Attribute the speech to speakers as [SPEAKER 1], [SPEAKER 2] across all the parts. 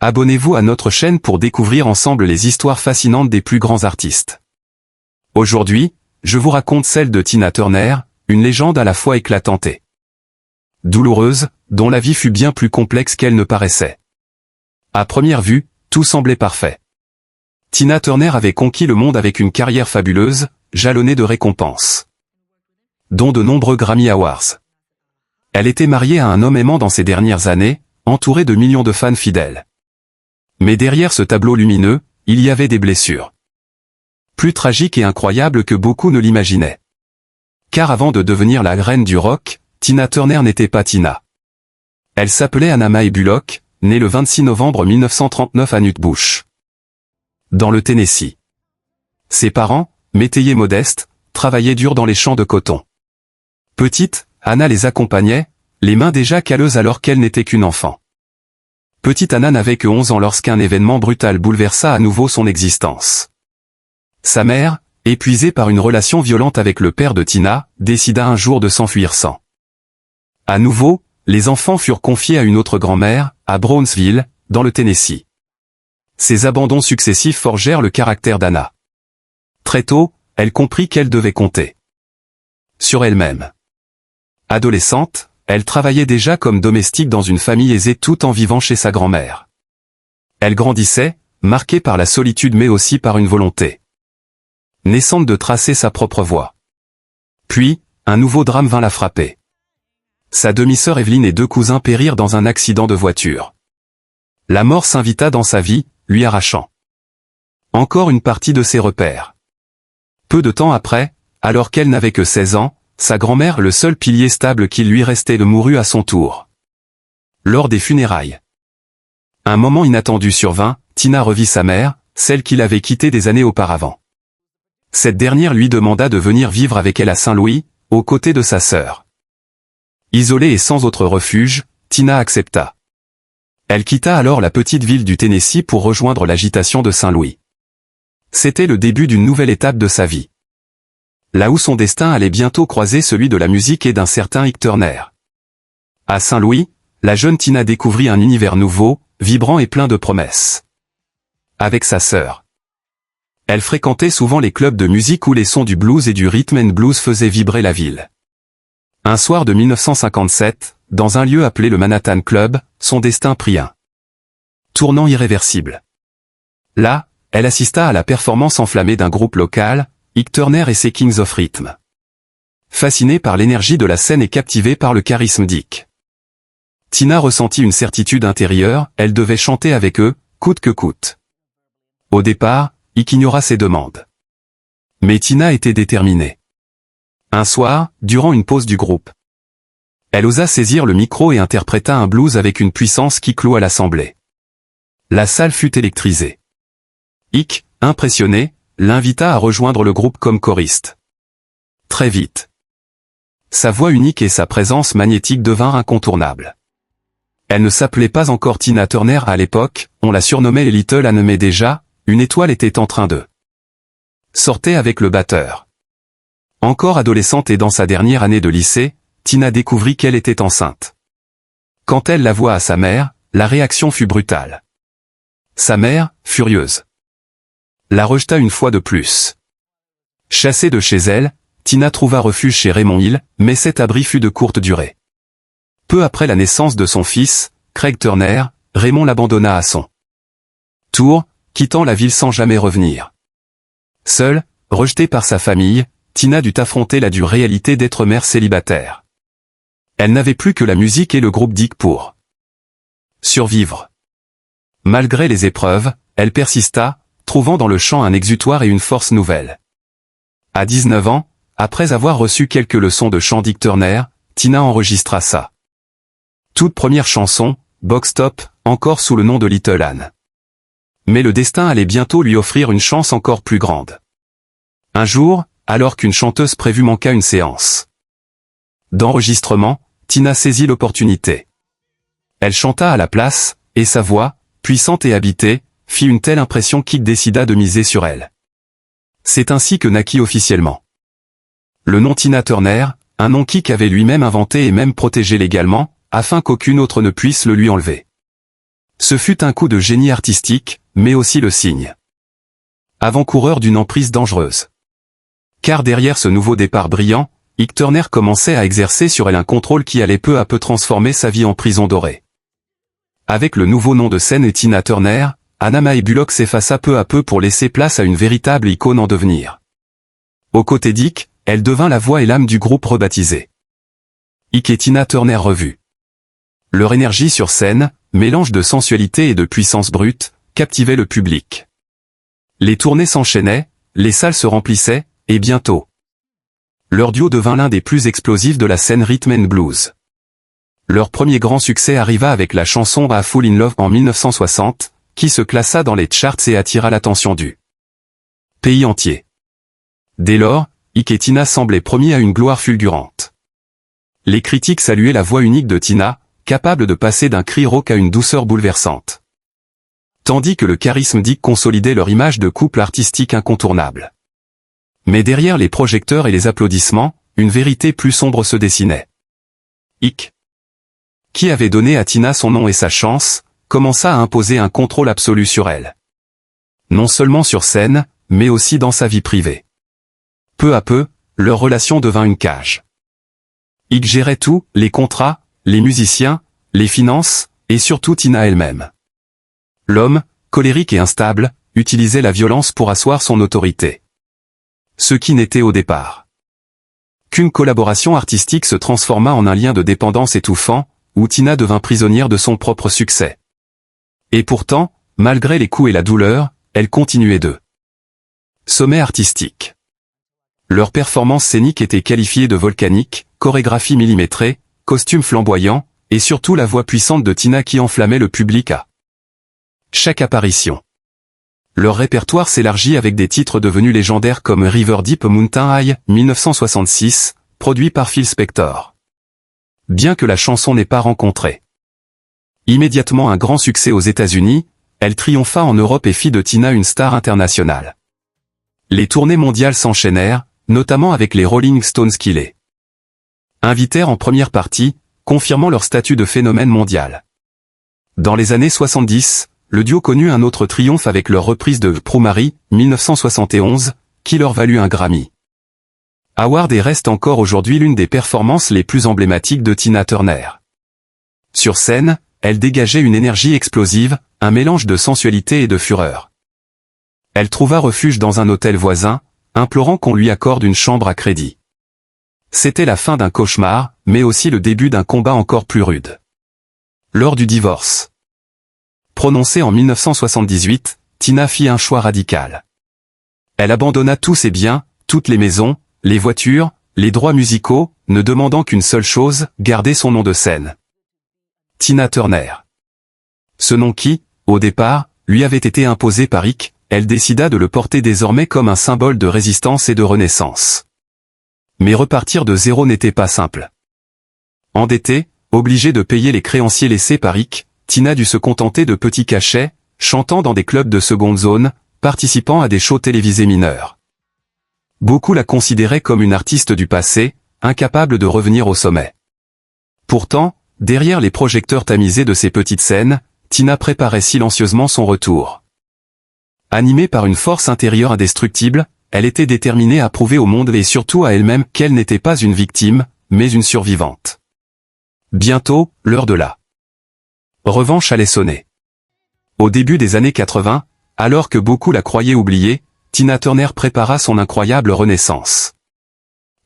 [SPEAKER 1] Abonnez-vous à notre chaîne pour découvrir ensemble les histoires fascinantes des plus grands artistes. Aujourd'hui, je vous raconte celle de Tina Turner, une légende à la fois éclatante et douloureuse, dont la vie fut bien plus complexe qu'elle ne paraissait. À première vue, tout semblait parfait. Tina Turner avait conquis le monde avec une carrière fabuleuse, jalonnée de récompenses, dont de nombreux Grammy Awards. Elle était mariée à un homme aimant dans ses dernières années, entourée de millions de fans fidèles. Mais derrière ce tableau lumineux, il y avait des blessures. Plus tragiques et incroyables que beaucoup ne l'imaginaient. Car avant de devenir la reine du rock, Tina Turner n'était pas Tina. Elle s'appelait Anna Mae Bullock, née le 26 novembre 1939 à Nutbush, dans le Tennessee. Ses parents, métayers modestes, travaillaient dur dans les champs de coton. Petite, Anna les accompagnait, les mains déjà calleuses alors qu'elle n'était qu'une enfant. Petite Anna n'avait que 11 ans lorsqu'un événement brutal bouleversa à nouveau son existence. Sa mère, épuisée par une relation violente avec le père de Tina, décida un jour de s'enfuir sans. À nouveau, les enfants furent confiés à une autre grand-mère, à Brownsville, dans le Tennessee. Ces abandons successifs forgèrent le caractère d'Anna. Très tôt, elle comprit qu'elle devait compter sur elle-même. Adolescente, elle travaillait déjà comme domestique dans une famille aisée tout en vivant chez sa grand-mère. Elle grandissait, marquée par la solitude mais aussi par une volonté naissante de tracer sa propre voie. Puis, un nouveau drame vint la frapper. Sa demi-sœur Evelyn et deux cousins périrent dans un accident de voiture. La mort s'invita dans sa vie, lui arrachant encore une partie de ses repères. Peu de temps après, alors qu'elle n'avait que 16 ans, sa grand-mère, le seul pilier stable qui lui restait, mourut à son tour. Lors des funérailles. Un moment inattendu survint, Tina revit sa mère, celle qu'il avait quittée des années auparavant. Cette dernière lui demanda de venir vivre avec elle à Saint-Louis, aux côtés de sa sœur. Isolée et sans autre refuge, Tina accepta. Elle quitta alors la petite ville du Tennessee pour rejoindre l'agitation de Saint-Louis. C'était le début d'une nouvelle étape de sa vie. Là où son destin allait bientôt croiser celui de la musique et d'un certain Ike Turner. À Saint-Louis, la jeune Tina découvrit un univers nouveau, vibrant et plein de promesses. Avec sa sœur, elle fréquentait souvent les clubs de musique où les sons du blues et du rhythm and blues faisaient vibrer la ville. Un soir de 1957, dans un lieu appelé le Manhattan Club, son destin prit un tournant irréversible. Là, elle assista à la performance enflammée d'un groupe local, Ike Turner et ses Kings of Rhythm. Fascinée par l'énergie de la scène et captivée par le charisme d'Ike, Tina ressentit une certitude intérieure, elle devait chanter avec eux, coûte que coûte. Au départ, Ike ignora ses demandes. Mais Tina était déterminée. Un soir, durant une pause du groupe, elle osa saisir le micro et interpréta un blues avec une puissance qui cloua l'assemblée. La salle fut électrisée. Ike, impressionné, l'invita à rejoindre le groupe comme choriste. Très vite, sa voix unique et sa présence magnétique devinrent incontournables. Elle ne s'appelait pas encore Tina Turner à l'époque, on la surnommait Little Anna, mais déjà, une étoile était en train de sortir avec le batteur. Encore adolescente et dans sa dernière année de lycée, Tina découvrit qu'elle était enceinte. Quand elle l'avoua à sa mère, la réaction fut brutale. Sa mère, furieuse, la rejeta une fois de plus. Chassée de chez elle, Tina trouva refuge chez Raymond Hill, mais cet abri fut de courte durée. Peu après la naissance de son fils, Craig Turner, Raymond l'abandonna à son tour, quittant la ville sans jamais revenir. Seule, rejetée par sa famille, Tina dut affronter la dure réalité d'être mère célibataire. Elle n'avait plus que la musique et le groupe d'Ike pour survivre. Malgré les épreuves, elle persista, trouvant dans le chant un exutoire et une force nouvelle. À 19 ans, après avoir reçu quelques leçons de chant d'Ike Turner, Tina enregistra sa toute première chanson, Box Top, encore sous le nom de Little Ann. Mais le destin allait bientôt lui offrir une chance encore plus grande. Un jour, alors qu'une chanteuse prévue manqua une séance d'enregistrement, Tina saisit l'opportunité. Elle chanta à la place, et sa voix, puissante et habitée, fit une telle impression qu'Ike décida de miser sur elle. C'est ainsi que naquit officiellement le nom Tina Turner, un nom qu'Ike avait lui-même inventé et même protégé légalement, afin qu'aucune autre ne puisse le lui enlever. Ce fut un coup de génie artistique, mais aussi le signe avant-coureur d'une emprise dangereuse. Car derrière ce nouveau départ brillant, Ike Turner commençait à exercer sur elle un contrôle qui allait peu à peu transformer sa vie en prison dorée. Avec le nouveau nom de scène et Tina Turner, Anna Mae Bullock s'effaça peu à peu pour laisser place à une véritable icône en devenir. Aux côtés d'Ike, elle devint la voix et l'âme du groupe rebaptisé Ike et Tina Turner revus. Leur énergie sur scène, mélange de sensualité et de puissance brute, captivait le public. Les tournées s'enchaînaient, les salles se remplissaient, et bientôt, leur duo devint l'un des plus explosifs de la scène rhythm and blues. Leur premier grand succès arriva avec la chanson A Fool in Love en 1960, qui se classa dans les charts et attira l'attention du pays entier. Dès lors, Ike et Tina semblaient promis à une gloire fulgurante. Les critiques saluaient la voix unique de Tina, capable de passer d'un cri rauque à une douceur bouleversante. Tandis que le charisme d'Ike consolidait leur image de couple artistique incontournable. Mais derrière les projecteurs et les applaudissements, une vérité plus sombre se dessinait. Ike, qui avait donné à Tina son nom et sa chance, commença à imposer un contrôle absolu sur elle. Non seulement sur scène, mais aussi dans sa vie privée. Peu à peu, leur relation devint une cage. Ike gérait tout, les contrats, les musiciens, les finances, et surtout Tina elle-même. L'homme, colérique et instable, utilisait la violence pour asseoir son autorité. Ce qui n'était au départ qu'une collaboration artistique se transforma en un lien de dépendance étouffant, où Tina devint prisonnière de son propre succès. Et pourtant, malgré les coups et la douleur, elle continuait de sommet artistique. Leurs performances scéniques étaient qualifiées de volcaniques, chorégraphie millimétrée, costumes flamboyants, et surtout la voix puissante de Tina qui enflammait le public à chaque apparition. Leur répertoire s'élargit avec des titres devenus légendaires comme River Deep Mountain High, 1966, produit par Phil Spector. Bien que la chanson n'ait pas rencontré immédiatement un grand succès aux États-Unis, elle triompha en Europe et fit de Tina une star internationale. Les tournées mondiales s'enchaînèrent, notamment avec les Rolling Stones qui les invitèrent en première partie, confirmant leur statut de phénomène mondial. Dans les années 70, le duo connut un autre triomphe avec leur reprise de Prue Marie, 1971, qui leur valut un Grammy Award et reste encore aujourd'hui l'une des performances les plus emblématiques de Tina Turner. Sur scène, elle dégageait une énergie explosive, un mélange de sensualité et de fureur. Elle trouva refuge dans un hôtel voisin, implorant qu'on lui accorde une chambre à crédit. C'était la fin d'un cauchemar, mais aussi le début d'un combat encore plus rude. Lors du divorce prononcé en 1978, Tina fit un choix radical. Elle abandonna tous ses biens, toutes les maisons, les voitures, les droits musicaux, ne demandant qu'une seule chose, garder son nom de scène. Tina Turner. Ce nom qui, au départ, lui avait été imposé par Ike, elle décida de le porter désormais comme un symbole de résistance et de renaissance. Mais repartir de zéro n'était pas simple. Endettée, obligée de payer les créanciers laissés par Ike, Tina dut se contenter de petits cachets, chantant dans des clubs de seconde zone, participant à des shows télévisés mineurs. Beaucoup la considéraient comme une artiste du passé, incapable de revenir au sommet. Pourtant, derrière les projecteurs tamisés de ces petites scènes, Tina préparait silencieusement son retour. Animée par une force intérieure indestructible, elle était déterminée à prouver au monde et surtout à elle-même qu'elle n'était pas une victime, mais une survivante. Bientôt, l'heure de la revanche allait sonner. Au début des années 80, alors que beaucoup la croyaient oubliée, Tina Turner prépara son incroyable renaissance.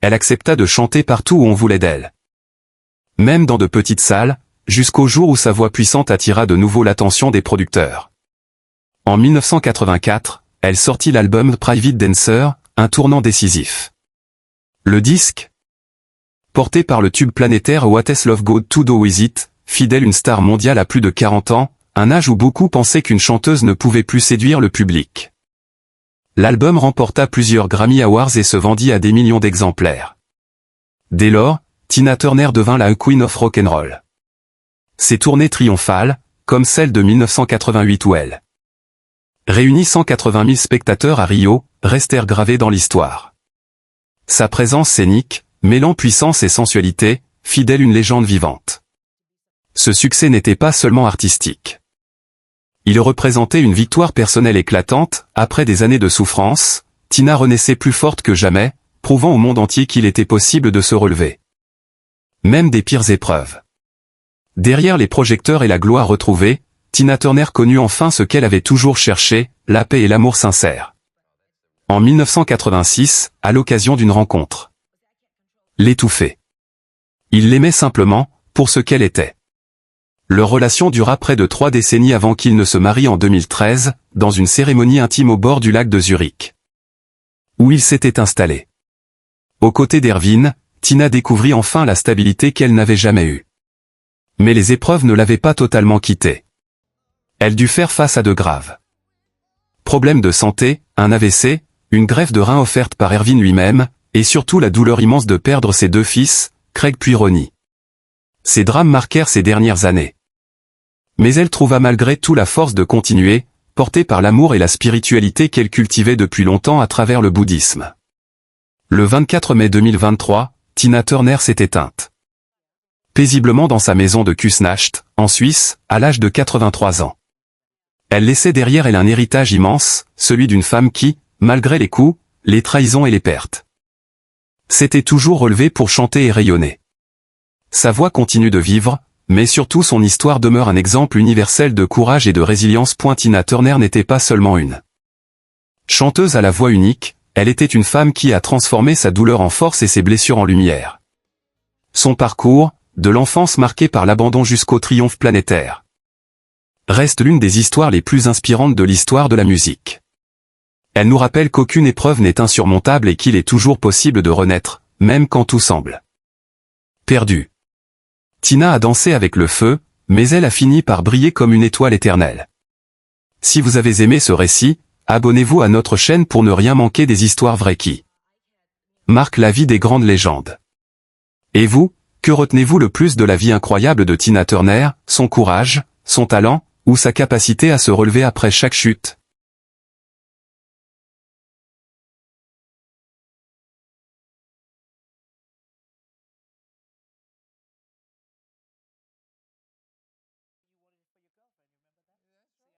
[SPEAKER 1] Elle accepta de chanter partout où on voulait d'elle. Même dans de petites salles, jusqu'au jour où sa voix puissante attira de nouveau l'attention des producteurs. En 1984, elle sortit l'album Private Dancer, un tournant décisif. Le disque, porté par le tube planétaire What Has Love Got to Do With It, fit d'elle une star mondiale à plus de 40 ans, un âge où beaucoup pensaient qu'une chanteuse ne pouvait plus séduire le public. L'album remporta plusieurs Grammy Awards et se vendit à des millions d'exemplaires. Dès lors, Tina Turner devint la Queen of Rock'n'Roll. Ses tournées triomphales, comme celle de 1988 où elle réunit 180 000 spectateurs à Rio, restèrent gravées dans l'histoire. Sa présence scénique, mêlant puissance et sensualité, fit d'elle une légende vivante. Ce succès n'était pas seulement artistique. Il représentait une victoire personnelle éclatante. Après des années de souffrance, Tina renaissait plus forte que jamais, prouvant au monde entier qu'il était possible de se relever. Même des pires épreuves. Derrière les projecteurs et la gloire retrouvée, Tina Turner connut enfin ce qu'elle avait toujours cherché, la paix et l'amour sincère. En 1986, à l'occasion d'une rencontre. L'étouffait. Il l'aimait simplement, pour ce qu'elle était. Leur relation dura près de 3 décennies avant qu'ils ne se marient en 2013, dans une cérémonie intime au bord du lac de Zurich, où ils s'étaient installés. Aux côtés d'Erwin, Tina découvrit enfin la stabilité qu'elle n'avait jamais eue. Mais les épreuves ne l'avaient pas totalement quittée. Elle dut faire face à de graves problèmes de santé, un AVC, une greffe de rein offerte par Erwin lui-même, et surtout la douleur immense de perdre ses 2 fils, Craig puis Ronnie. Ces drames marquèrent ses dernières années. Mais elle trouva malgré tout la force de continuer, portée par l'amour et la spiritualité qu'elle cultivait depuis longtemps à travers le bouddhisme. Le 24 mai 2023, Tina Turner s'est éteinte. Paisiblement dans sa maison de Küsnacht, en Suisse, à l'âge de 83 ans. Elle laissait derrière elle un héritage immense, celui d'une femme qui, malgré les coups, les trahisons et les pertes, s'était toujours relevée pour chanter et rayonner. Sa voix continue de vivre, mais surtout son histoire demeure un exemple universel de courage et de résilience. Tina Turner n'était pas seulement une chanteuse à la voix unique, elle était une femme qui a transformé sa douleur en force et ses blessures en lumière. Son parcours, de l'enfance marquée par l'abandon jusqu'au triomphe planétaire, reste l'une des histoires les plus inspirantes de l'histoire de la musique. Elle nous rappelle qu'aucune épreuve n'est insurmontable et qu'il est toujours possible de renaître, même quand tout semble perdu. Tina a dansé avec le feu, mais elle a fini par briller comme une étoile éternelle. Si vous avez aimé ce récit, abonnez-vous à notre chaîne pour ne rien manquer des histoires vraies qui marquent la vie des grandes légendes. Et vous, que retenez-vous le plus de la vie incroyable de Tina Turner, son courage, son talent, ou sa capacité à se relever après chaque chute?